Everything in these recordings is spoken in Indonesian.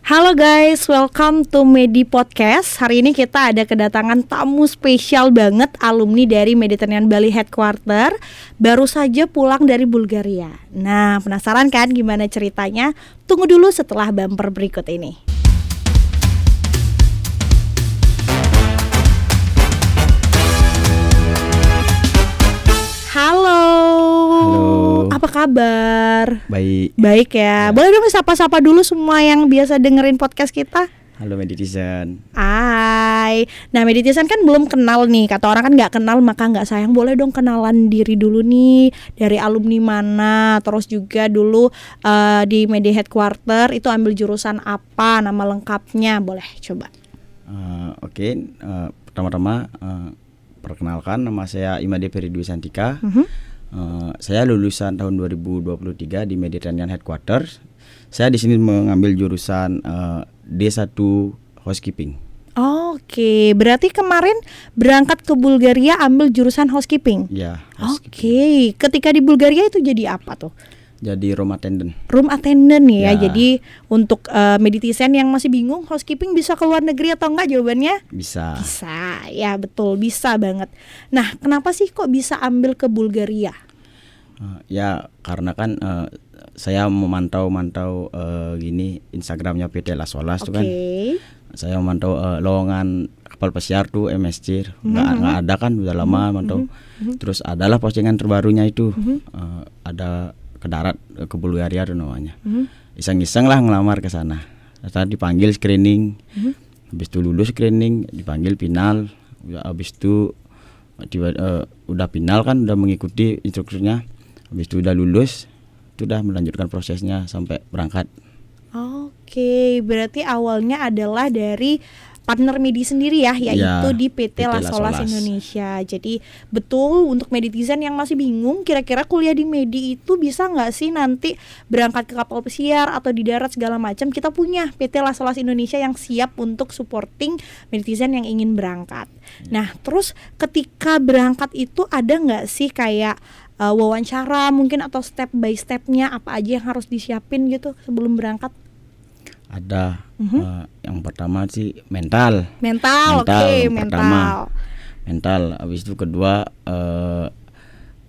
Halo guys, welcome to Medi Podcast. Hari ini kita ada kedatangan tamu spesial banget, alumni dari Mediterranean Bali Headquarter. Baru saja pulang dari Bulgaria. Nah, penasaran kan gimana ceritanya? Tunggu dulu setelah bumper berikut ini. Halo. Apa kabar? Baik. Baik ya. Boleh dong sapa-sapa dulu semua yang biasa dengerin podcast kita. Halo Meditizen. Hai. Nah, Meditizen kan belum kenal nih. Kata orang kan nggak kenal maka nggak sayang. Boleh dong kenalan diri dulu nih. Dari alumni mana? Terus juga dulu di Medi Headquarter itu ambil jurusan apa? Nama lengkapnya boleh coba. Oke. Pertama-tama perkenalkan, nama saya Imade Ferry Dwi Santika. Saya lulusan tahun 2023 di Mediterranean Headquarters. Saya di sini mengambil jurusan D1 Housekeeping. Oke, berarti kemarin berangkat ke Bulgaria ambil jurusan housekeeping. Ya. Oke, ketika di Bulgaria itu jadi apa tuh? Jadi room attendant. Room attendant ya. Jadi untuk Meditizen yang masih bingung housekeeping bisa ke luar negeri atau enggak, jawabannya Bisa. bisa. Ya betul, bisa banget. Nah, kenapa sih kok bisa ambil ke Bulgaria? Ya karena kan saya memantau gini Instagramnya PT Las Olas tuh kan. Saya memantau lowongan kapal pesiar tuh MSC. Nggak ada kan, udah lama mantau. Terus adalah postingan terbarunya itu ada ke darat ke Bulgaria tuh namanya. Iseng-iseng lah ngelamar ke sana. Tadi dipanggil screening. Habis itu lulus screening, dipanggil final. Habis itu udah final kan, udah mengikuti instrukturnya. Habis itu udah lulus, itu udah melanjutkan prosesnya sampai berangkat. Oke, berarti awalnya adalah dari partner Medi sendiri ya, yaitu di PT Las Olas Indonesia. Jadi betul untuk Meditizen yang masih bingung kira-kira kuliah di Medi itu bisa nggak sih nanti berangkat ke kapal pesiar atau di darat segala macam, kita punya PT Las Olas Indonesia yang siap untuk supporting Meditizen yang ingin berangkat. Nah, terus ketika berangkat itu ada nggak sih kayak wawancara mungkin atau step by stepnya apa aja yang harus disiapin gitu sebelum berangkat? Ada. Yang pertama sih mental. Oke, mental. Habis itu kedua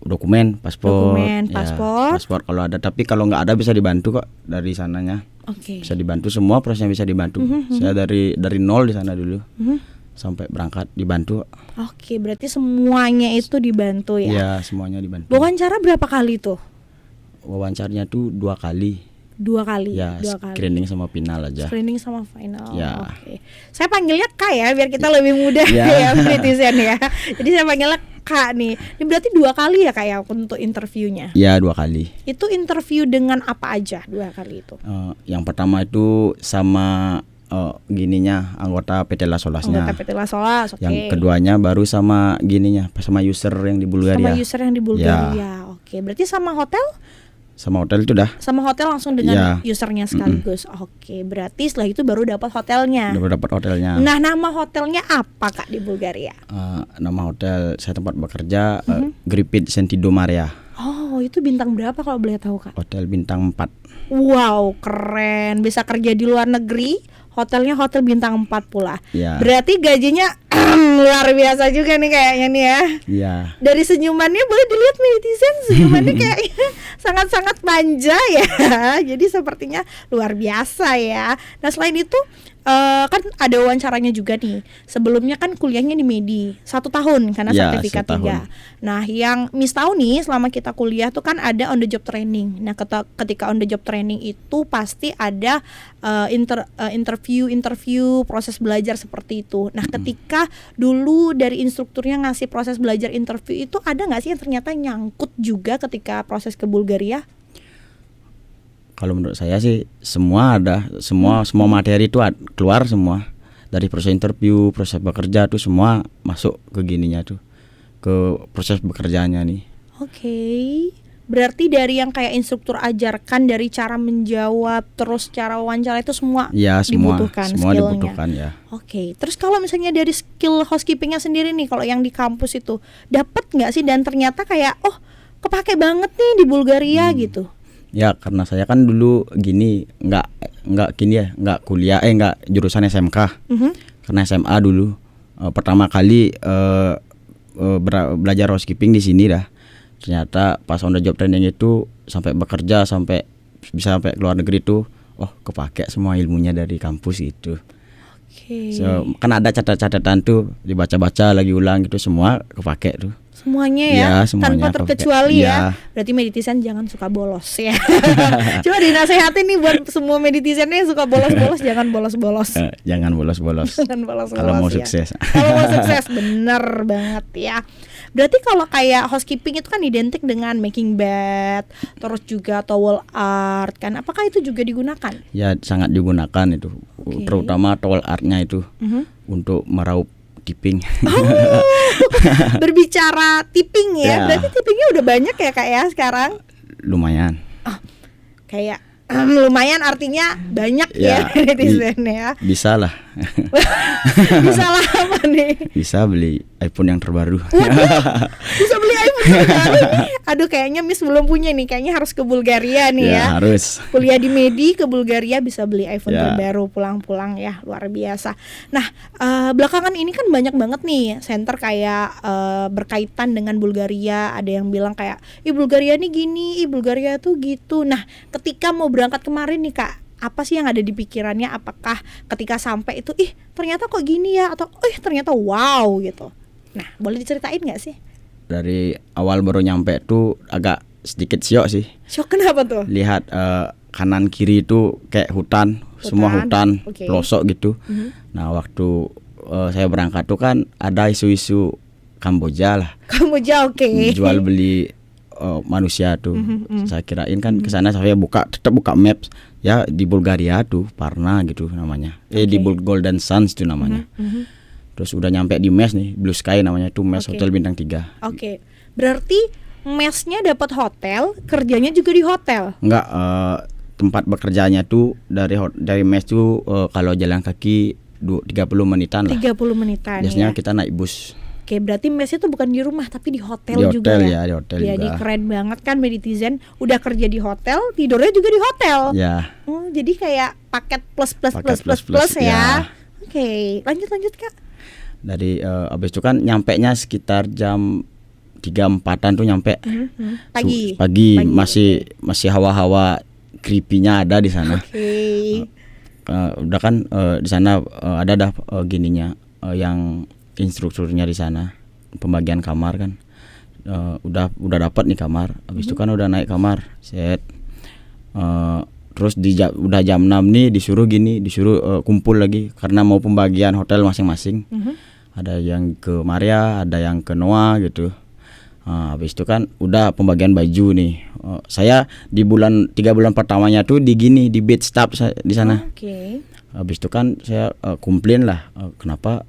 dokumen, paspor. Paspor kalau ada, tapi kalau nggak ada bisa dibantu kok dari sananya. Bisa dibantu, semua prosesnya bisa dibantu. Saya dari nol di sana dulu. Sampai berangkat dibantu. Oke, berarti semuanya itu dibantu ya? Iya, semuanya dibantu. Wawancara berapa kali tuh? Wawancaranya tuh 2 kali. 2 kali? Ya, screening sama final aja. Screening sama final, ya. Oke. Saya panggilnya Kak ya, biar kita lebih mudah ya, Meditizen ya. Jadi saya panggilnya Kak nih. Ini berarti 2 kali ya Kak ya untuk interviewnya? Ya, 2 kali. Itu interview dengan apa aja 2 kali itu? Yang pertama itu sama gininya anggota PT Las Olasnya. Anggota PT Las Olas, oke. Yang keduanya baru sama gininya, sama user yang di Bulgaria. Sama user yang di Bulgaria, Oke. Berarti sama hotel? Sama hotel itu dah. Sama hotel langsung dengan usernya sekaligus. Oke, berarti setelah itu baru dapat hotelnya. Baru dapat hotelnya. Nah, nama hotelnya apa Kak di Bulgaria? Nama hotel saya tempat bekerja Gripid Sentido Maria. Oh, itu bintang berapa kalau boleh tahu Kak? Hotel bintang 4. Wow, keren. Bisa kerja di luar negeri, hotelnya hotel bintang 4 pula. Ya. Berarti gajinya luar biasa juga nih kayaknya nih ya. Iya. Dari senyumannya boleh dilihat Meditizen, senyumannya kayaknya sangat-sangat manja ya. Jadi sepertinya luar biasa ya. Nah, selain itu kan ada wawancaranya juga nih. Sebelumnya kan kuliahnya di Medi 1 tahun karena sertifikat 3. Nah, yang Miss tahu nih selama kita kuliah tuh kan ada on the job training. Nah, ketika on the job training itu pasti ada interview proses belajar seperti itu. Nah, ketika dulu dari instrukturnya ngasih proses belajar interview itu ada nggak sih yang ternyata nyangkut juga ketika proses ke Bulgaria? Kalau menurut saya sih semua ada, semua materi itu keluar semua. Dari proses interview, proses bekerja tuh semua masuk ke gininya tuh, ke proses bekerjanya nih. Oke. Berarti dari yang kayak instruktur ajarkan, dari cara menjawab, terus cara wawancara itu semua dibutuhkan semua skillnya. Dibutuhkan ya. Oke. Terus kalau misalnya dari skill housekeepingnya sendiri nih, kalau yang di kampus itu dapat nggak sih dan ternyata kayak kepake banget nih di Bulgaria gitu? Ya karena saya kan dulu gini nggak gini ya, nggak kuliah nggak jurusan SMK. Karena SMA dulu pertama kali belajar housekeeping di sini dah. Ternyata pas on the job training itu sampai bekerja sampai bisa sampai keluar negeri tuh, kepake semua ilmunya dari kampus gitu. So, kan ada catatan tuh dibaca-baca lagi ulang gitu, semua kepake tuh. Semuanya ya, semuanya tanpa terkecuali ya. Berarti meditizen jangan suka bolos ya. Cuma dinasehatin nih buat semua meditizen yang suka bolos-bolos, jangan bolos-bolos. Jangan bolos-bolos. Jangan bolos-bolos. Kalau mau ya. sukses. Kalau mau sukses, bener banget ya. Berarti kalau kayak housekeeping itu kan identik dengan making bed, terus juga towel art kan. Apakah itu juga digunakan? Ya sangat digunakan itu, terutama towel artnya itu untuk meraup tipping. Berbicara tipping ya, berarti tippingnya udah banyak ya Kak ya sekarang? Lumayan. Kayak lumayan artinya banyak ya netizen ya. Bisa lah. Bisa lah apa nih? Bisa beli iPhone yang terbaru. Bisa beli iPhone terbaru nih. Aduh kayaknya Miss belum punya nih, kayaknya harus ke Bulgaria nih ya. Harus. Kuliah di Medi ke Bulgaria bisa beli iPhone terbaru pulang-pulang ya, luar biasa. Nah belakangan ini kan banyak banget nih center kayak berkaitan dengan Bulgaria. Ada yang bilang kayak Bulgaria nih gini, Bulgaria tuh gitu. Nah ketika mau berangkat kemarin nih Kak, apa sih yang ada di pikirannya? Apakah ketika sampai itu ternyata kok gini ya, atau ternyata wow gitu. Nah boleh diceritain nggak sih? Dari awal baru nyampe tuh agak sedikit syok sih. Syok kenapa tuh? Lihat kanan kiri itu kayak hutan. Semua hutan, pelosok gitu. Nah waktu saya berangkat tuh kan ada isu-isu Kamboja lah. Kamboja jual beli manusia tuh. Saya kirain kan kesana, saya tetap buka maps ya, di Bulgaria tuh Parna gitu namanya. Di Golden Sands tuh namanya. Terus udah nyampe di mes nih, Blue Sky namanya tuh, mes hotel bintang 3. Berarti mesnya dapat hotel, kerjanya juga di hotel? Enggak, tempat bekerjanya tuh dari mes tuh kalau jalan kaki 30 menitan lah. 30 menitan. Biasanya ya? Kita naik bus. Berarti mesnya tuh bukan di rumah tapi di hotel juga ya? Di hotel juga. Jadi keren banget kan meditizen, udah kerja di hotel, tidurnya juga di hotel. Ya. Jadi kayak paket plus ya. Lanjut Kak. Dari abis itu kan nyampe nya sekitar jam 3-4an tuh nyampe. Pagi. Masih hawa-hawa creepy-nya ada di sana. Udah kan di sana ada dah gininya yang instrukturnya di sana, pembagian kamar kan. Udah dapat nih kamar. Habis itu kan udah naik kamar, set. Terus udah jam 6 nih disuruh kumpul lagi karena mau pembagian hotel masing-masing. Ada yang ke Maria, ada yang ke Noah gitu. Habis itu kan udah pembagian baju nih. Saya di 3 bulan pertamanya tuh di bed staff di sana. Habis itu kan saya komplain lah, kenapa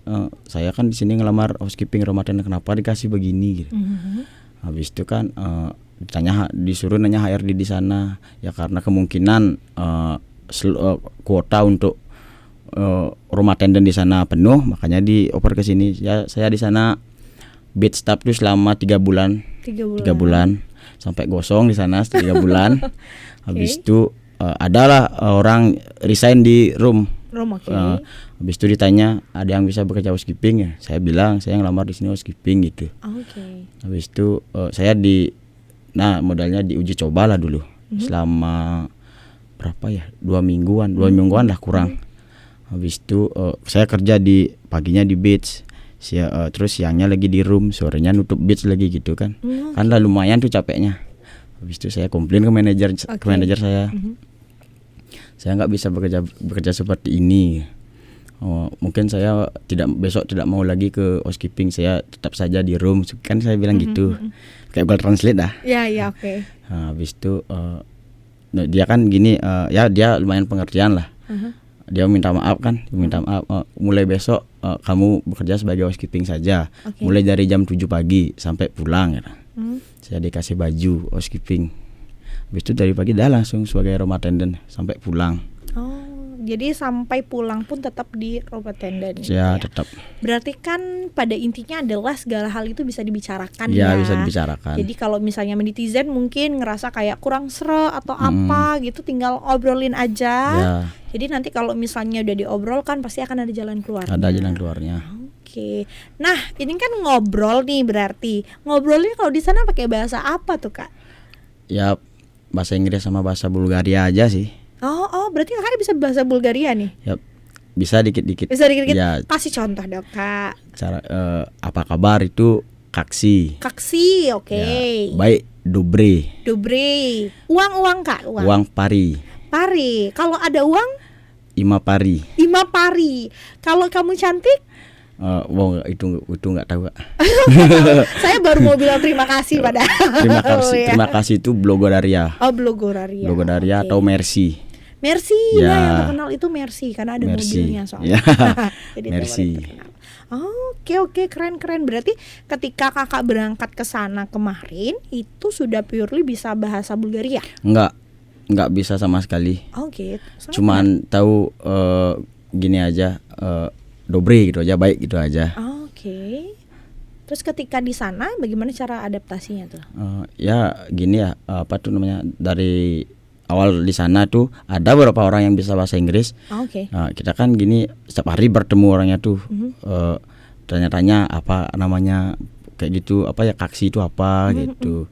saya kan di sini ngelamar housekeeping rumah tangga, kenapa dikasih begini gitu. Habis itu kan disuruh nanya HRD di sana, ya karena kemungkinan kuota untuk rumah tenden di sana penuh, makanya dioper ke sini. Ya saya di sana bed staff tuh selama 3 bulan. 3 bulan sampai gosong di sana 3 bulan. Habis itu adalah orang resign di room. Habis itu ditanya ada yang bisa bekerja housekeeping ya. Saya bilang saya ngelamar di sini housekeeping gitu. Habis itu saya modalnya diuji coba lah dulu. Selama berapa ya? 2 mingguan lah kurang. Habis itu saya kerja paginya di beach. Terus siangnya lagi di room, sorenya nutup beach lagi gitu kan. Kan lah lumayan tuh capeknya. Habis itu saya komplain ke manajer saya. Saya nggak bisa bekerja seperti ini. Mungkin saya besok tidak mau lagi ke housekeeping, saya tetap saja di room. Kan saya bilang gitu. Kayak Google Translate dah. Habis itu dia kan gini, ya dia lumayan pengertian lah. Dia minta maaf, mulai besok kamu bekerja sebagai housekeeping saja. Mulai dari jam 7 pagi sampai pulang ya. Saya dikasih baju housekeeping. Habis itu dari pagi dah langsung sebagai rumah attendant sampai pulang. Jadi sampai pulang pun tetap di rumah tenda nih. Ya, tetap. Berarti kan pada intinya adalah segala hal itu bisa dibicarakan Ya, ya. bisa dibicarakan. Jadi kalau misalnya netizen mungkin ngerasa kayak kurang sreg atau apa gitu, tinggal obrolin aja. Ya, Jadi nanti kalau misalnya udah diobrol kan pasti akan ada jalan keluar. ada jalan keluarnya. Oke. Nah, ini kan ngobrol nih berarti. Ngobrolnya kalau di sana pakai bahasa apa tuh, Kak? Ya, bahasa Inggris sama bahasa Bulgaria aja sih. Oh, berarti Kakak bisa bahasa Bulgaria nih? Ya, bisa dikit-dikit. Bisa dikit-dikit. Ya, Kasih contoh dong, Kak. cara apa kabar itu kaksi. Kaksi, oke. Ya, baik, dobre. Dobre. Uang, Kak, uang. Uang pari. Pari. Kalau ada uang, Ima pari. 5 pari. Kalau kamu cantik, Wow, itu nggak tahu, Kak. saya baru mau bilang terima kasih pada. Terima kasih. Oh, ya. Terima kasih itu Blogodaria. Oh, Blogodaria. Blogodaria Oke. atau Mercy. Mercy, Ya. nah yang terkenal itu Mercy karena ada Mercy. mobilnya soalnya. Ya. Jadi itu Mercy. paling terkenal. Oke, keren. Berarti ketika Kakak berangkat ke sana kemarin itu sudah purely bisa bahasa Bulgaria. Nggak bisa sama sekali. Oke. Cuman tahu gini aja, dobre gitu aja, baik gitu aja. Oke. Terus ketika di sana bagaimana cara adaptasinya tuh? Ya gini ya, apa tuh namanya, dari awal di sana tuh ada beberapa orang yang bisa bahasa Inggris. Oke. Nah, kita kan gini setiap hari bertemu orangnya tuh, tanya-tanya apa namanya kayak gitu, apa ya kaksi itu apa gitu,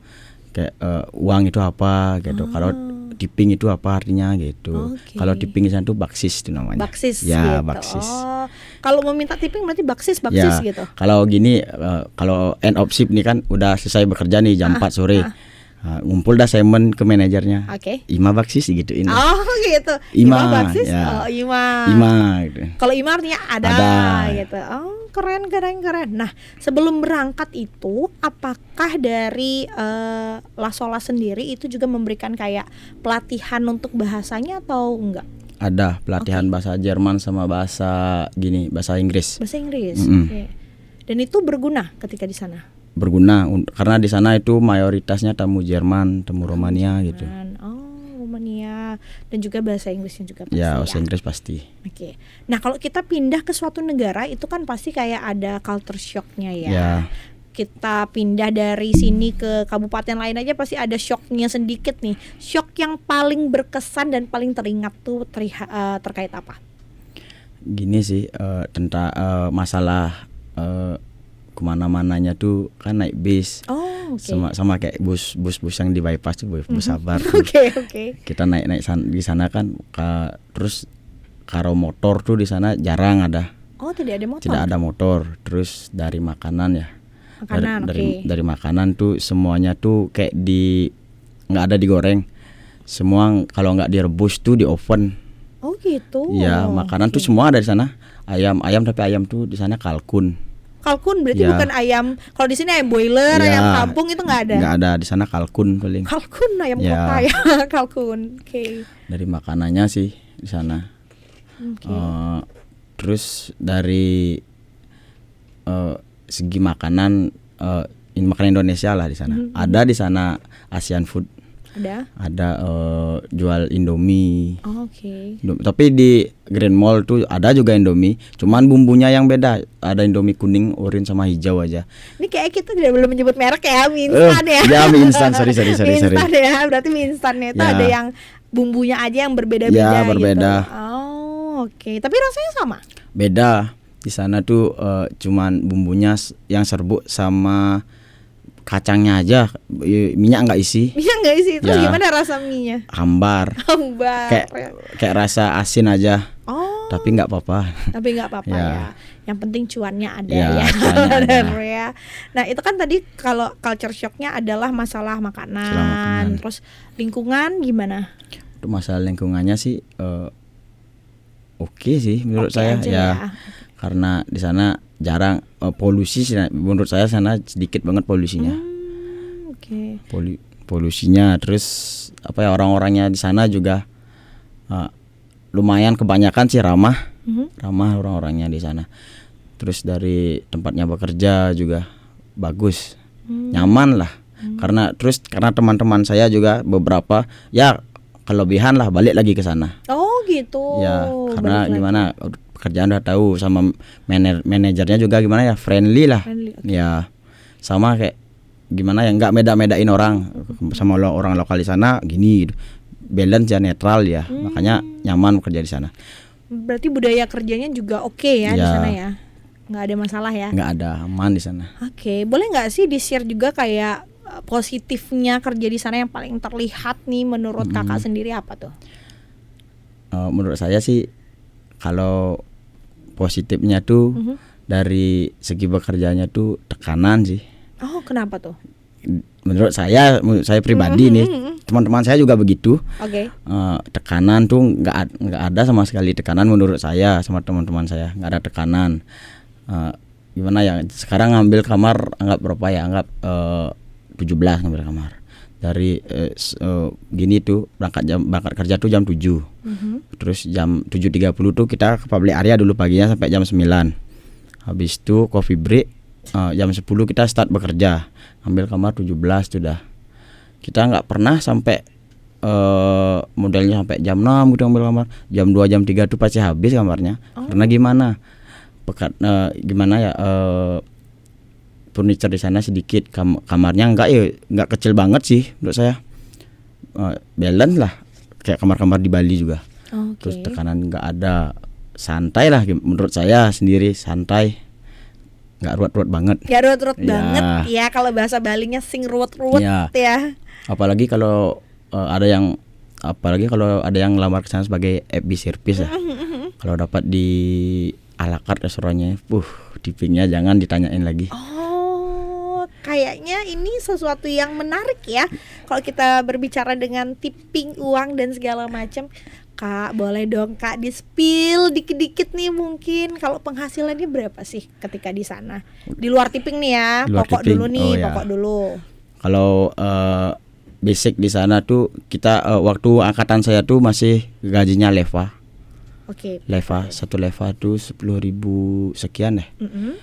kayak uang itu apa gitu. Kalau tipping itu apa artinya gitu. Oke. Kalau tipping di sana tuh baksis itu namanya. Baksis Ya, gitu. baksis. Oh, kalau mau minta tipping berarti baksis Ya, gitu. kalau gini, kalau end of shift nih kan udah selesai bekerja nih jam 4 sore. Ngumpul dah semen ke manajernya. Oke. Ima baksis gituin. Oh gitu. Ima, baksis. ya. Oh, Ima. Ima gitu. Kalau Ima artinya ada, Ada. gitu. Oh, keren. Nah, sebelum berangkat itu apakah dari Lasola sendiri itu juga memberikan kayak pelatihan untuk bahasanya atau enggak? Ada pelatihan bahasa Jerman sama bahasa Inggris. Bahasa Inggris. Mm-mm. Oke. Dan itu berguna ketika di sana. Berguna karena di sana itu mayoritasnya tamu Jerman, tamu Romania gitu. Oh, Romania, dan juga bahasa Inggrisnya juga pasti. Ya, bahasa Inggris pasti. Oke. Nah, kalau kita pindah ke suatu negara itu kan pasti kayak ada culture shocknya ya. Ya. Kita pindah dari sini ke kabupaten lain aja pasti ada shocknya sedikit nih. Shock yang paling berkesan dan paling teringat tuh terkait apa? Gini sih, tentang masalah kemana-mananya tuh kan naik bis. Oh, oke. Sama kayak bus yang di bypass tuh, bus sabar. Oke. Kita naik di sana kan, terus karo motor tuh di sana jarang ada. Oh, tidak ada motor. Tidak ada motor. Terus dari makanan ya. Makanan, dari makanan tuh semuanya tuh kayak nggak ada digoreng. Semua kalau nggak direbus tuh di oven. Oh, gitu. Ya, makanan tuh semua ada di sana. Ayam tapi ayam tuh di sana kalkun. Kalkun berarti Ya. bukan ayam. Kalau di sini ayam boiler, Ya, ayam kampung itu nggak ada. Nggak ada, di sana kalkun paling. Kalkun ayam Ya. kota ya. Kalkun. Oke. Dari makanannya sih di sana. Oke. Terus dari segi makanan, makanan Indonesia lah di sana. Ada di sana Asian food. Ada jual Indomie. Oke. Tapi di Grand Mall tuh ada juga Indomie, cuman bumbunya yang beda. Ada Indomie kuning, oranye sama hijau aja. Ini kayak kita belum menyebut merek ya, mie instan ya. Ya, mie instan, sorry. Mie instan ya, berarti mie instannya itu Ya. ada yang bumbunya aja yang berbeda-beda Ya, berbeda. gitu. Oh, oke. Tapi rasanya sama. Beda. Di sana tuh cuman bumbunya yang serbuk sama kacangnya aja, minyak nggak isi. Minyak nggak isi. Terus Ya. gimana rasa mie-nya? Hambar. Hambar. Kayak rasa asin aja. Oh. Tapi nggak apa-apa. Tapi nggak apa-apa Ya. ya. Yang penting cuannya ada Ya, ya. cuannya ada. Bener ya. Nah, itu kan tadi kalau culture shocknya adalah masalah makanan. Terus lingkungan gimana? Untuk masalah lingkungannya sih oke sih menurut Oke saya aja ya. Karena di sana jarang polusi sih, menurut saya sana sedikit banget polusinya. Oke. Polusinya, terus apa ya, orang-orangnya di sana juga lumayan, kebanyakan sih ramah orang-orangnya di sana. Terus dari tempatnya bekerja juga bagus, nyaman lah. Karena teman-teman saya juga beberapa ya kelebihan lah balik lagi ke sana. Oh gitu. gitu. Ya, karena balik lagi. gimana pekerjaan udah tahu sama manajernya juga gimana ya, friendly lah. Friendly, oke. Ya, sama kayak gimana ya, nggak beda-bedain orang sama orang lokal di sana gini gitu. Balance ya, netral ya. Makanya nyaman bekerja di sana. Berarti budaya kerjanya juga oke ya di Ya. sana ya. Nggak ada masalah ya. Nggak ada, aman di sana. Oke, boleh nggak sih di-share juga kayak positifnya kerja di sana yang paling terlihat nih menurut kakak sendiri apa tuh? Menurut saya sih kalau positifnya tuh dari segi bekerjanya tuh tekanan sih. Oh, kenapa tuh? Menurut saya pribadi nih, teman-teman saya juga begitu. Oke. Tekanan tuh nggak ada sama sekali tekanan menurut saya sama teman-teman saya, nggak ada tekanan. Gimana ya, sekarang ngambil kamar anggap berapa ya, anggap 17 ngambil kamar dari gini tuh berangkat kerja tuh jam 7. Terus jam 7.30 tuh kita ke public area dulu paginya sampai jam 9. Habis itu coffee break, jam 10 kita start bekerja, ambil kamar 17 sudah. Kita nggak pernah sampai modelnya sampai jam 6 gitu ambil kamar. Jam 2 jam 3 tuh pasti habis kamarnya. Karena gimana furniture di sana sedikit, kamarnya nggak kecil banget sih menurut saya. Balance lah kayak kamar-kamar di Bali juga. Terus tekanan nggak ada, santai lah menurut saya sendiri, santai, nggak ruwet-ruwet banget. Ya ruwet-ruwet Ya. banget ya, kalau bahasa Balinya sing ruwet-ruwet Ya. ya. Apalagi kalau ada yang lamar ke sana sebagai FB service ya. Kalau dapat di ala carte restorannya, tippingnya jangan ditanyain lagi. Oh, kayaknya ini sesuatu yang menarik ya. Kalau kita berbicara dengan tipping, uang dan segala macam, Kak, boleh dong Kak di-spill dikit-dikit nih mungkin. Kalau penghasilannya berapa sih ketika di sana? Di luar tipping nih ya, Di luar pokok tipping. dulu nih, Oh, ya. pokok dulu. Kalau basic di sana tuh kita waktu angkatan saya tuh masih gajinya leva. Oke. Satu leva tuh 10.000 sekian deh. Mm-mm.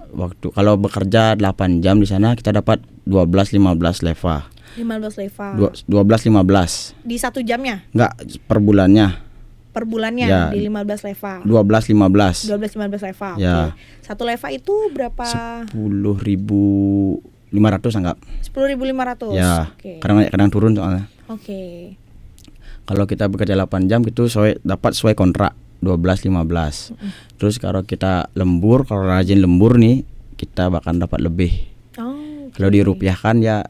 Waktu kalau bekerja 8 jam di sana kita dapat 12-15 leva. 15 leva. 12-15. Di 1 jamnya? Enggak, per bulannya. Per bulannya Ya. di 15 leva. 12-15. 12-15 leva. Oke. Ya. 1 leva itu berapa? 10.500 anggap. 10.500. Ya. Oke. Kadang turun soalnya. Oke. Kalau kita bekerja 8 jam itu dapat sesuai kontrak 12-15. Terus kalau kita lembur, kalau rajin lembur nih, kita bahkan dapat lebih. Oh. Kalau dirupiahkan ya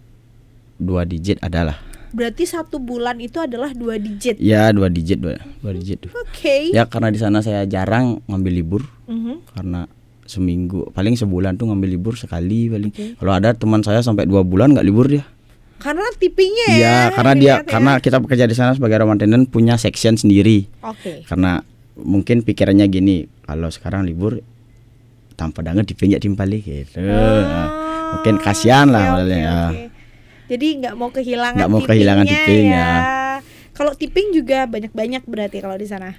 2 digit adalah. Berarti 1 bulan itu adalah 2 digit. Ya 2 digit, 2 digit tuh. Oke. Ya karena di sana saya jarang ngambil libur. Mhm. Karena seminggu, paling sebulan tuh ngambil libur sekali paling. Oke. Kalau ada teman saya sampai 2 bulan nggak libur dia. Karena tippingnya ya. Iya, dilihat ya. karena kita bekerja di sana sebagai room attendant punya section sendiri. Oke. Karena mungkin pikirannya gini, kalau sekarang libur tanpa dangan dipinjak timpali gitu. Mungkin kasihan lah Oke, modelnya ya. oke. Jadi nggak mau kehilangan Nggak mau kehilangan tippingnya tipping, ya. ya. Kalau tipping juga banyak-banyak berarti kalau di sana.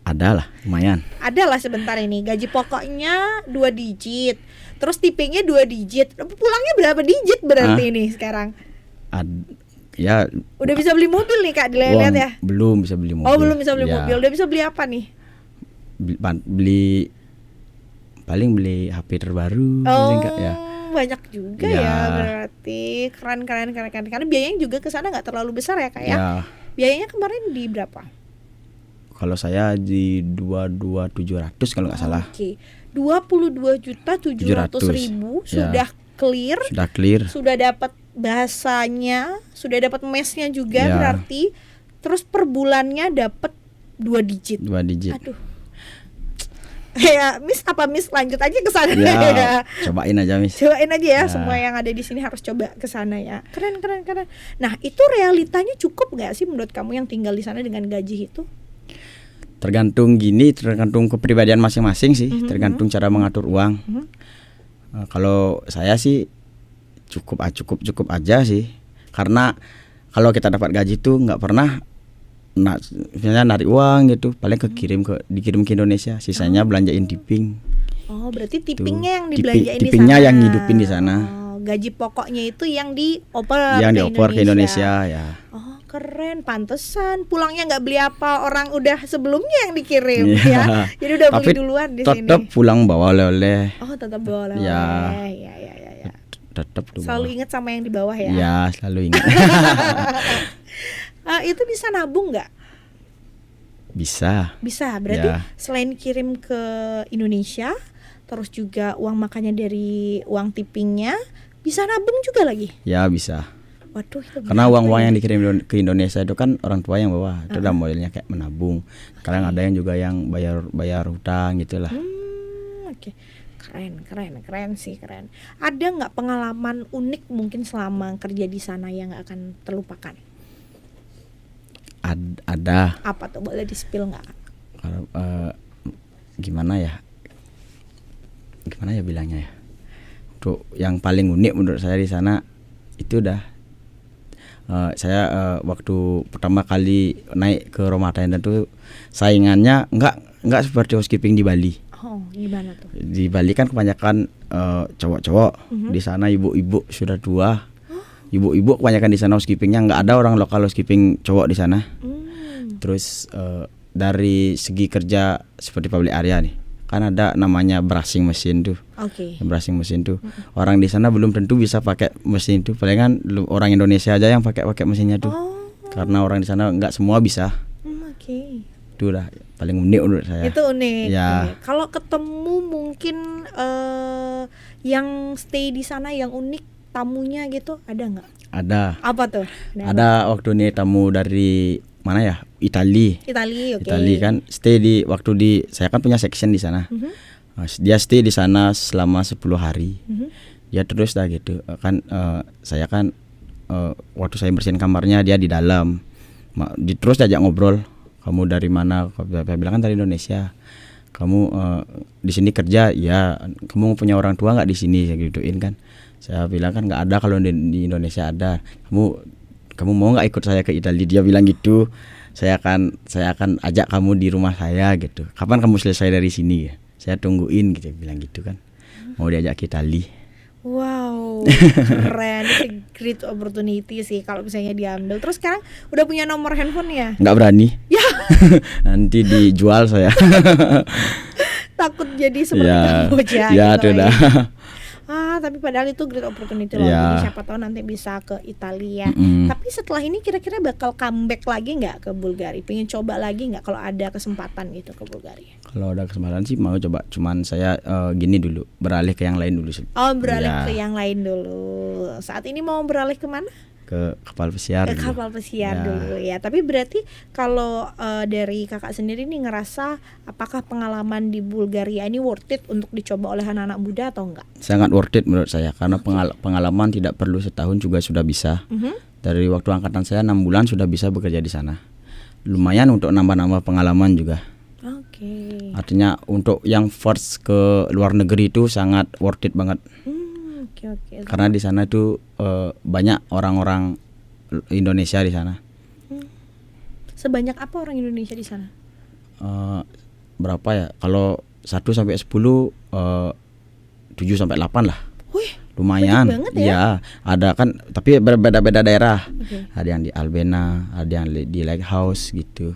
Ada lah, lumayan. Ada lah sebentar ini, gaji pokoknya 2 digit. Terus tippingnya 2 digit. Pulangnya berapa digit berarti ini sekarang? Ya Udah bisa beli mobil nih Kak, dilihat ya. belum bisa beli mobil. Oh, belum bisa beli Ya, mobil. Udah bisa beli apa nih? paling beli HP terbaru Oh, enggak ya. banyak juga Ya. ya berarti. Keren. Karena biayanya juga ke sana nggak terlalu besar ya Kak ya. Ya, Biayanya kemarin di berapa? kalau saya di 22.700 kalau nggak salah. Oke. 22.700.000 Ya. sudah clear. Sudah clear. Sudah dapat bahasanya, sudah dapat mesnya juga Ya. berarti. Terus per bulannya dapat 2 digit. 2 digit. Aduh. Ya, Miss lanjut aja ke sana Ya, cobain aja, Miss. Cobain aja ya, Ya. semua yang ada di sini harus coba ke sana ya. Keren. Nah, itu realitanya cukup nggak sih menurut kamu yang tinggal di sana dengan gaji itu? Tergantung kepribadian masing-masing sih, tergantung cara mengatur uang. Kalau saya sih cukup aja sih, karena kalau kita dapat gaji tuh nggak pernah misalnya narik uang gitu, paling dikirim ke Indonesia, sisanya belanjain tipping. Oh, berarti tippingnya yang Tipping- dibelanjain di sana. tippingnya yang ngidupin di sana. Oh, gaji pokoknya itu yang dioper Yang dioper ke Indonesia ya. Oh keren, pantesan pulangnya nggak beli apa, orang udah sebelumnya yang dikirim ya. Jadi udah beli duluan di sini. Tetap pulang bawa oleh-oleh. Oh tetap bawa oleh-oleh. Ya. Tetap selalu ingat sama yang di bawah ya. Ya selalu ingat. Itu bisa nabung nggak? Bisa. Berarti ya. Selain kirim ke Indonesia, terus juga uang makannya dari uang tippingnya, bisa nabung juga lagi? Ya bisa. Waduh, karena uang-uang yang dikirim ke Indonesia itu kan orang tua yang bawa. Itu udah modelnya kayak menabung. Kadang ada yang juga yang bayar hutang gitulah. Oke. Keren sih. Ada nggak pengalaman unik mungkin selama kerja di sana yang nggak akan terlupakan? Ada. Apa tuh, boleh di-spill nggak? Gimana ya bilangnya ya. Untuk yang paling unik menurut saya di sana itu saya waktu pertama kali naik ke Ramadan itu saingannya nggak seperti housekeeping di Bali. Oh, gimana tuh? Di Bali kan kebanyakan cowok-cowok, di sana ibu-ibu sudah tua. Ibu-ibu kebanyakan di sana housekeepingnya, nggak ada orang lokal housekeeping cowok di sana. Terus dari segi kerja seperti public area nih, kan ada namanya brushing mesin tuh. Brushing mesin tuh. Orang di sana belum tentu bisa pakai mesin tuh. Palingan orang Indonesia aja yang pakai mesinnya tuh. Karena orang di sana nggak semua bisa. Itu udah paling unik menurut saya. Itu unik. Ya. Kalau ketemu mungkin yang stay di sana yang unik tamunya gitu, ada nggak? Ada. Apa tuh? Ada waktu ini tamu dari mana ya? Italia, oke. Italia kan stay saya kan punya section di sana. Dia stay di sana selama 10 hari. Dia terus dah gitu kan, saya kan waktu saya bersihin kamarnya dia di dalam. Terus diajak ngobrol, kamu dari mana? Saya bilang kan dari Indonesia. Kamu di sini kerja? Ya. Kamu punya orang tua nggak di sini? Saya gituin kan. Saya bilang kan nggak ada, kalau di Indonesia ada. Kamu mau nggak ikut saya ke Italia? Dia bilang gitu. Saya akan ajak kamu di rumah saya gitu. Kapan kamu selesai dari sini ya? Saya tungguin gitu, bilang gitu kan. Mau diajak ke Italia. Wow, keren. Itu great opportunity sih kalau misalnya diambil. Terus sekarang udah punya nomor handphone ya? Nggak berani. Ya. Nanti dijual saya. Takut jadi seperti Kamboja. Ya, itu dah. Tapi padahal itu great opportunity loh. Ya. Jadi siapa tahu nanti bisa ke Italia. Tapi setelah ini kira-kira bakal comeback lagi nggak ke Bulgaria? Pengen coba lagi nggak kalau ada kesempatan gitu ke Bulgaria? Kalau ada kesempatan sih mau coba. Cuman saya gini dulu, beralih ke yang lain dulu. Beralih ke yang lain dulu. Saat ini mau beralih kemana? Ke kapal pesiar. Kapal pesiar dulu ya. Tapi berarti kalau dari kakak sendiri nih ngerasa apakah pengalaman di Bulgaria ini worth it untuk dicoba oleh anak-anak muda atau enggak? Sangat worth it menurut saya, karena pengalaman tidak perlu setahun juga sudah bisa. Dari waktu angkatan saya 6 bulan sudah bisa bekerja di sana. Lumayan untuk nambah-nambah pengalaman juga. Artinya untuk yang first ke luar negeri itu sangat worth it banget. Karena di sana itu banyak orang-orang Indonesia di sana. Sebanyak apa orang Indonesia di sana? Berapa ya? Kalau 1 sampai 10, 7 sampai 8 lah. Wih, lumayan. Banyak banget ya? Ada kan, tapi berbeda-beda daerah. Ada yang di Albena, ada yang di Lighthouse gitu.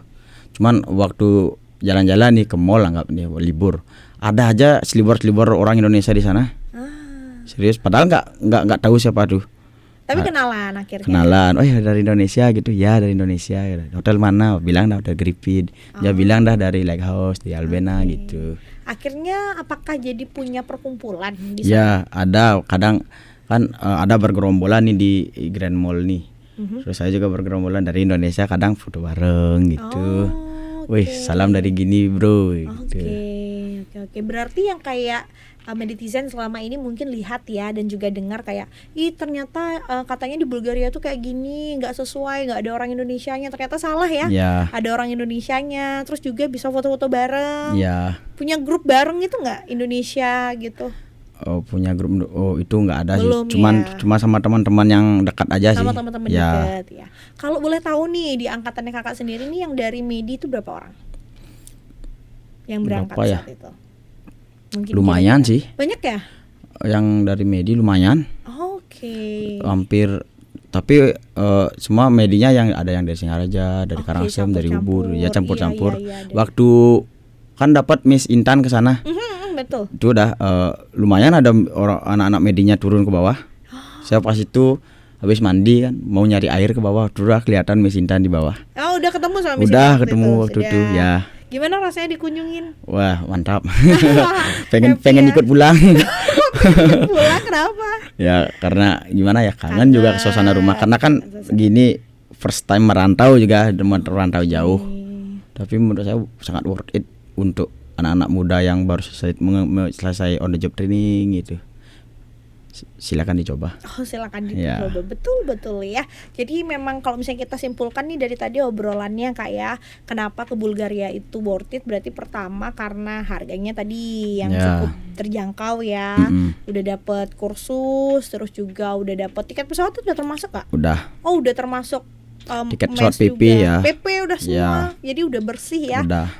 Cuman waktu jalan-jalan nih ke mall, anggap nih libur, ada aja selibor-selibor orang Indonesia di sana. Serius, padahal nggak tahu siapa tuh. Tapi kenalan akhirnya. Kenalan, oh ya dari Indonesia gitu. Ya dari Indonesia. Hotel mana? Bilang dah hotel Gripid. Dia bilang dah dari Lighthouse di Albena gitu. Akhirnya apakah jadi punya perkumpulan di sana? Ya ada, kadang kan ada bergerombolan nih di Grand Mall nih. Terus saya juga bergerombolan dari Indonesia, kadang foto bareng gitu. Wih, salam dari gini bro. Gitu. Oke. Berarti yang kayak netizen selama ini mungkin lihat ya dan juga dengar kayak, ternyata katanya di Bulgaria tuh kayak gini, nggak sesuai, nggak ada orang Indonesianya. Ternyata salah ya. Ada orang Indonesianya. Terus juga bisa foto-foto bareng. Punya grup bareng itu nggak Indonesia gitu? Oh, punya grup? Oh, itu nggak ada. Belum, sih. Cuma sama teman-teman yang dekat aja sih. Sama teman-teman dekat ya. Kalau boleh tahu nih, di angkatannya kakak sendiri nih yang dari Medi itu berapa orang yang berangkat saat itu? Mungkin lumayan sih. Banyak ya? Yang dari Medi lumayan. Hampir, tapi semua medinya yang ada yang dari Singaraja, dari Karangasem, dari Ubud, ya campur-campur. Waktu kan dapat Miss Intan ke sana. Betul. Itu udah lumayan ada orang anak-anak medinya turun ke bawah. Saya pas itu habis mandi kan mau nyari air ke bawah, udah kelihatan Miss Intan di bawah. Oh, udah ketemu sama Miss Udah Intan ketemu waktu itu ya. Gimana rasanya dikunjungin? Wah, mantap. pengen ikut pulang. Pulang kenapa? Ya karena gimana ya, kangen juga ke suasana rumah, karena kan gini first time merantau juga, merantau jauh. Tapi menurut saya sangat worth it untuk anak-anak muda yang baru selesai on the job training gitu. Silakan dicoba. Oh, silakan dicoba. Betul ya. Jadi memang kalau misalnya kita simpulkan nih dari tadi obrolannya Kak ya, kenapa ke Bulgaria itu worth it? Berarti pertama karena harganya tadi yang cukup terjangkau ya. Udah dapet kursus, terus juga udah dapet tiket pesawat, itu udah termasuk Kak? Udah. Oh, udah termasuk. Tiket pesawat PP juga. Ya. PP udah semua, jadi udah bersih ya. Udah.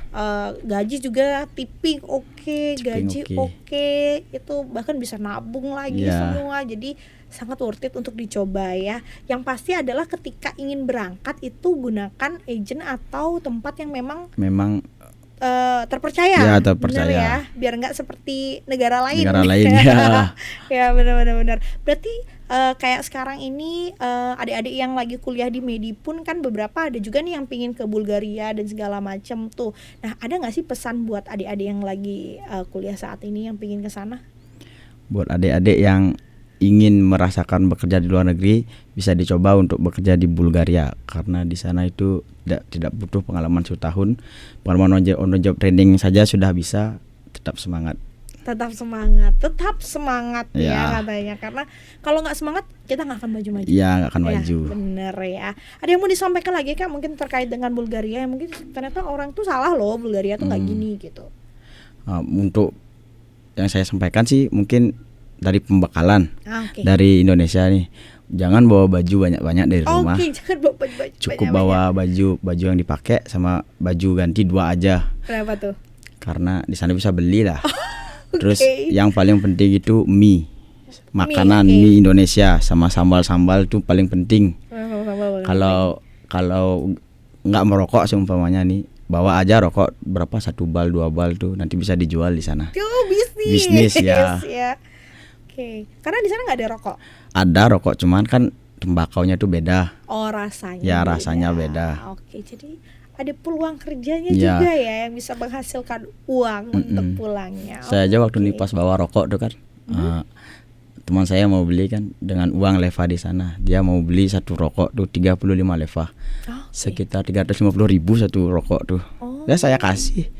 Gaji juga tipping oke, gaji oke. Itu bahkan bisa nabung lagi semua. Jadi sangat worth it untuk dicoba ya. Yang pasti adalah ketika ingin berangkat itu gunakan agent atau tempat yang memang terpercaya. Ya, terpercaya. Bener ya, biar nggak seperti negara lain. Ya. Ya benar. Berarti kayak sekarang ini adik-adik yang lagi kuliah di Medi pun kan beberapa ada juga nih yang pingin ke Bulgaria dan segala macam tuh. Nah, ada nggak sih pesan buat adik-adik yang lagi kuliah saat ini yang pingin ke sana? Buat adik-adik yang ingin merasakan bekerja di luar negeri, bisa dicoba untuk bekerja di Bulgaria, karena di sana itu tidak butuh pengalaman 1 tahun. Pengalaman on the job training saja sudah bisa. Tetap semangat ya katanya, karena kalau nggak semangat kita nggak akan maju. Iya, nggak akan maju. Bener ya. Ada yang mau disampaikan lagi Kak mungkin terkait dengan Bulgaria, yang mungkin ternyata orang tuh salah loh, Bulgaria tuh nggak gini gitu. Untuk yang saya sampaikan sih mungkin dari pembekalan dari Indonesia nih, jangan bawa baju banyak-banyak dari rumah. Jangan bawa baju. Cukup bawa baju yang dipakai sama baju ganti 2 aja. Kenapa tuh? Karena di sana bisa beli lah. Terus yang paling penting itu mie mie Indonesia sama sambal itu paling penting. Kalau nggak merokok seumpamanya nih, bawa aja rokok berapa, 1 bal 2 bal tuh nanti bisa dijual di sana. Bisnis ya. Karena di sana nggak ada rokok. Ada rokok, cuman kan tembakaunya tuh beda. Oh, rasanya. Ya rasanya beda. Jadi ada peluang kerjanya juga ya yang bisa menghasilkan uang untuk pulangnya. Saya aja waktu nih pas bawa rokok tuh kan, teman saya mau beli kan dengan uang leva di sana. Dia mau beli 1 rokok tuh 35 leva, sekitar 350.000 1 rokok tuh. Ya saya kasih.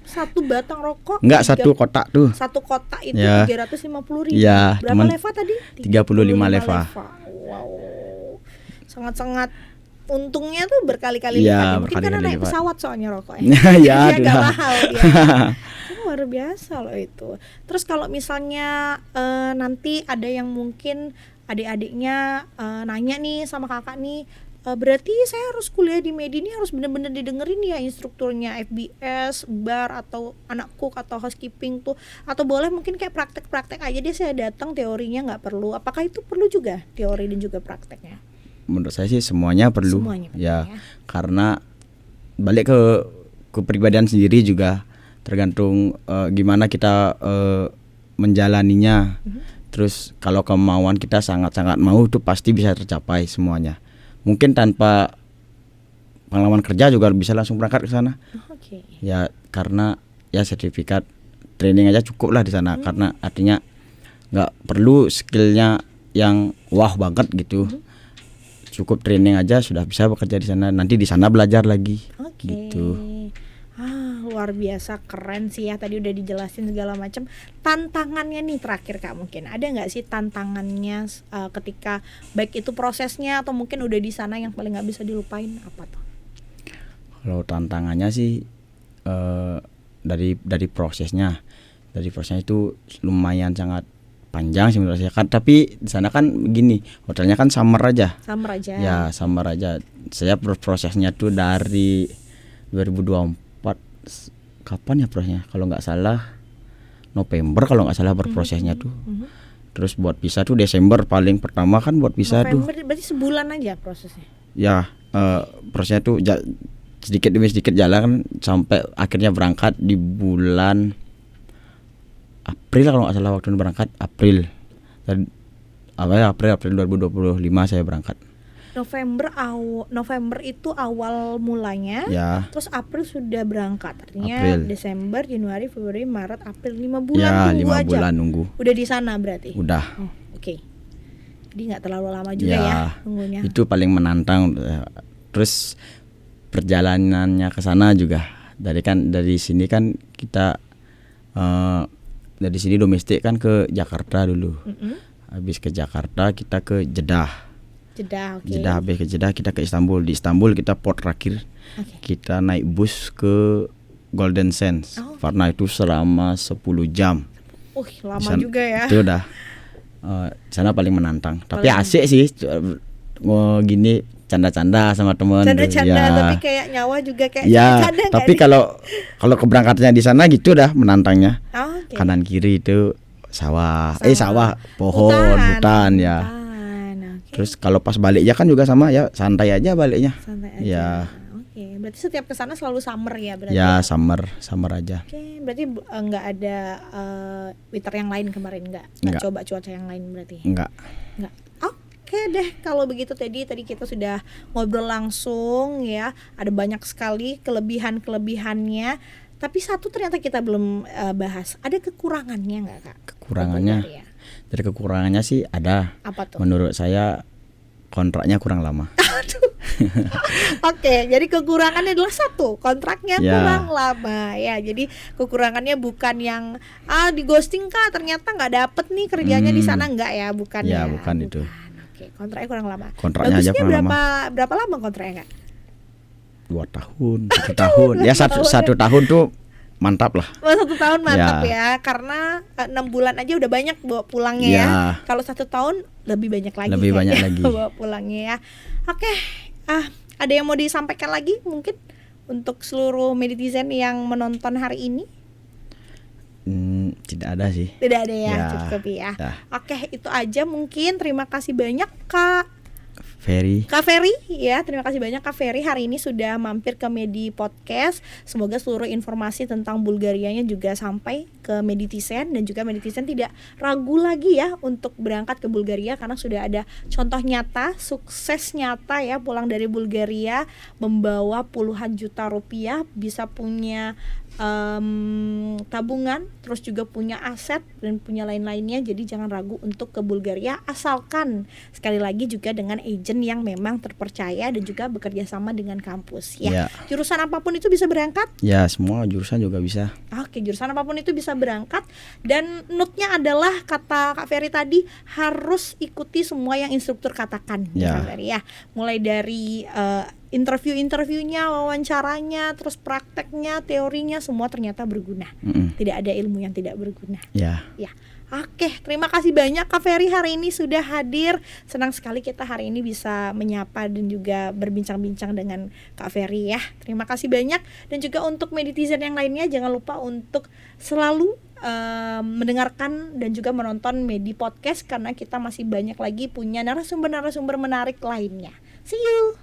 1 batang rokok? Enggak, 1 kotak tuh. 1 kotak itu 350.000. Ya, berapa leva tadi? 35 leva. Wow, sangat-sangat untungnya tuh berkali-kali lipat. Mungkin karena naik pesawat soalnya rokoknya. Ya, agak mahal dia. Luar biasa loh itu. Terus kalau misalnya nanti ada yang mungkin adik-adiknya nanya nih sama kakak nih, berarti saya harus kuliah di Medi ini harus benar-benar didengerin ya instrukturnya, FBS, bar atau anak cook atau housekeeping tuh, atau boleh mungkin kayak praktek-praktek aja deh saya datang, teorinya nggak perlu. Apakah itu perlu juga teori dan juga prakteknya? Menurut saya sih semuanya perlu. Ya, karena balik ke kepribadian sendiri juga, tergantung gimana kita menjalaninya. Terus kalau kemauan kita sangat-sangat mau, itu pasti bisa tercapai semuanya. Mungkin tanpa pengalaman kerja juga bisa langsung berangkat ke sana. Ya karena ya sertifikat training aja cukup lah di sana. Karena artinya nggak perlu skillnya yang wah banget gitu. Cukup training aja sudah bisa bekerja di sana. Nanti di sana belajar lagi. Gitu. Luar biasa, keren sih ya, tadi udah dijelasin segala macam. Tantangannya nih terakhir Kak, mungkin ada nggak sih tantangannya ketika baik itu prosesnya atau mungkin udah di sana yang paling nggak bisa dilupain apa tuh? Kalau tantangannya sih dari prosesnya itu lumayan sangat panjang sih menurut saya kan. Tapi di sana kan begini, hotelnya kan summer aja. Ya summer aja. Saya prosesnya tuh dari 2024 kapan ya prosesnya? Kalau nggak salah November kalau nggak salah berprosesnya tuh. Terus buat visa tuh Desember paling pertama kan buat visa tuh. November berarti sebulan aja prosesnya. Ya, prosesnya tuh sedikit demi sedikit jalan sampai akhirnya berangkat di bulan April kalau nggak salah, waktu berangkat April. Dan April 2025 saya berangkat. November itu awal mulanya. Ya. Terus April sudah berangkat. Artinya April. Desember, Januari, Februari, Maret, April 5 bulan Ya, tunggu 5 aja. bulan nunggu. Udah di sana berarti. Udah. Oh, oke. Jadi nggak terlalu lama juga ya nunggunya. Itu paling menantang. Terus perjalanannya ke sana juga. Dari sini kan kita dari sini domestik kan ke Jakarta dulu. Habis ke Jakarta kita ke Jeddah. Jeddah, oke. Jeddah, habis ke Jeddah kita ke Istanbul. Di Istanbul kita port terakhir. Kita naik bus ke Golden Sands. Karena itu selama 10 jam. Lama juga ya. Itu udah sana paling menantang. Tapi asik sih. Gini canda-canda sama teman. Canda-canda, tapi kayak nyawa juga kayak canda. Tapi kalau keberangkatannya di sana gitu dah menantangnya. Kanan kiri itu sawah, pohon, hutan ya. Terus kalau pas baliknya kan juga sama ya, santai aja baliknya. Santai aja. Ya. Oke, berarti setiap kesana selalu summer ya berarti. Ya, summer aja. Oke, berarti nggak ada winter yang lain kemarin nggak coba cuaca yang lain berarti. Enggak. Oke deh, kalau begitu tadi kita sudah ngobrol langsung ya. Ada banyak sekali kelebihannya. Tapi satu ternyata kita belum bahas. Ada kekurangannya nggak, Kak? Kekurangannya? Dari kekurangannya sih ada. Apa tuh? Menurut saya kontraknya kurang lama. Oke, jadi kekurangannya adalah satu, kontraknya kurang lama ya. Jadi kekurangannya bukan yang di ghosting Kak, ternyata nggak dapet nih kerjanya di sana, nggak ya, bukan ya. Bukan itu. Oke, kontraknya kurang lama. Kontraknya aja kurang lama. Berapa lama kontraknya Kak? 2 tahun, 1 tahun. Ya satu tahun tuh mantap lah. 1 tahun mantap ya, karena 6 bulan aja udah banyak bawa pulangnya ya. Kalau 1 tahun lebih banyak lagi. Lebih banyak lagi bawa pulangnya ya. Oke, ada yang mau disampaikan lagi mungkin untuk seluruh netizen yang menonton hari ini? Tidak ada sih. Tidak ada ya, cukup ya. Oke, itu aja mungkin. Terima kasih banyak Kak Ferry ya, terima kasih banyak Kak Ferry hari ini sudah mampir ke Medi Podcast. Semoga seluruh informasi tentang Bulgarianya juga sampai ke Meditizen, dan juga Meditizen tidak ragu lagi ya untuk berangkat ke Bulgaria, karena sudah ada contoh nyata, sukses nyata ya, pulang dari Bulgaria membawa puluhan juta rupiah, bisa punya tabungan, terus juga punya aset dan punya lain-lainnya. Jadi jangan ragu untuk ke Bulgaria, asalkan sekali lagi juga dengan agent yang memang terpercaya dan juga bekerja sama dengan kampus ya. Jurusan apapun itu bisa berangkat? Ya, semua jurusan juga bisa. Oke, jurusan apapun itu bisa berangkat, dan note-nya adalah kata Kak Ferry tadi, harus ikuti semua yang instruktur katakan Kak Ferry ya. Mulai dari interviewnya, wawancaranya, terus prakteknya, teorinya, semua ternyata berguna. Tidak ada ilmu yang tidak berguna. Ya. Oke, terima kasih banyak Kak Ferry hari ini sudah hadir. Senang sekali kita hari ini bisa menyapa dan juga berbincang-bincang dengan Kak Ferry ya. Terima kasih banyak, dan juga untuk Meditizen yang lainnya jangan lupa untuk selalu mendengarkan dan juga menonton Medi Podcast, karena kita masih banyak lagi punya narasumber-narasumber menarik lainnya. See you.